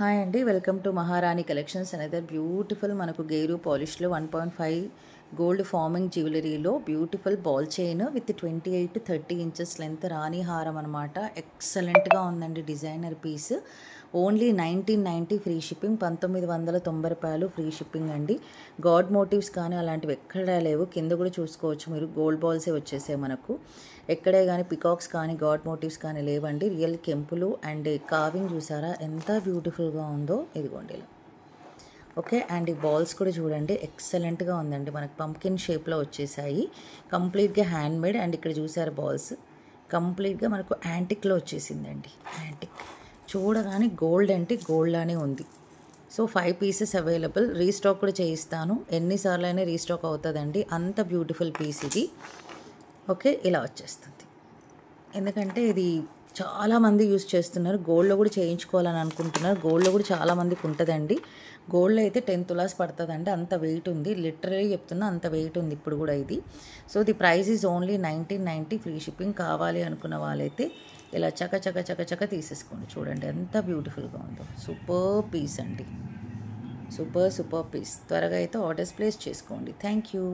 Hi అండి, welcome to Maharani collections. Another beautiful మనకు గేరు పాలిష్లో 1.5 గోల్డ్ ఫార్మింగ్ జ్యువెలరీలో beautiful ball chain with 28 to 30 inches length రాణి హారం అనమాట. ఎక్సలెంట్గా ఉందండి designer piece. Only 1990 free shipping, 1990 రూపాయలు ఫ్రీ షిప్పింగ్ అండి. గాడ్ మోటివ్స్ కానీ అలాంటివి ఎక్కడా లేవు. కింద కూడా చూసుకోవచ్చు మీరు, గోల్డ్ బాల్సే వచ్చేసాయి మనకు. ఎక్కడే కానీ పికాక్స్ కానీ గాడ్ మోటివ్స్ కానీ లేవండి. రియల్ కెంపులు అండ్ కార్వింగ్ చూసారా ఎంత బ్యూటిఫుల్గా ఉందో. ఇదిగోండి ఇలా. ఓకే, అండ్ ఈ బాల్స్ కూడా చూడండి ఎక్సలెంట్గా ఉందండి. మనకు పంకిన్ షేప్లో వచ్చేసాయి. కంప్లీట్గా హ్యాండ్ మేడ్. అండ్ ఇక్కడ చూసారు బాల్స్ కంప్లీట్గా మనకు యాంటిక్లో వచ్చేసిందండి. యాంటిక్ చూడగానే గోల్డ్ అంటే గోల్డ్ లానే ఉంది. So 5 pieces available. రీస్టాక్ కూడా చేయిస్తాను, ఎన్నిసార్లు అయినా రీస్టాక్ అవుతుందండి. అంత బ్యూటిఫుల్ పీస్ ఇది. ఓకే, ఇలా వచ్చేస్తుంది. ఎందుకంటే ఇది చాలామంది యూస్ చేస్తున్నారు. గోల్డ్లో కూడా చేయించుకోవాలని అనుకుంటున్నారు. గోల్డ్లో కూడా చాలామందికి ఉంటుందండి. గోల్డ్లో అయితే 10 తులాస్ పడుతుందండి, అంత వెయిట్ ఉంది. లిటరలీ చెప్తున్నా, అంత వెయిట్ ఉంది ఇప్పుడు కూడా ఇది. So the price is only 1990 free shipping. కావాలి అనుకున్న వాళ్ళైతే ఇలా చక చక చక చక తీసేసుకోండి. చూడండి ఎంత బ్యూటిఫుల్గా ఉందో. సూపర్ పీస్ అండి, సూపర్ పీస్. త్వరగా అయితే ఆర్డర్స్ ప్లేస్ చేసుకోండి. Thank you.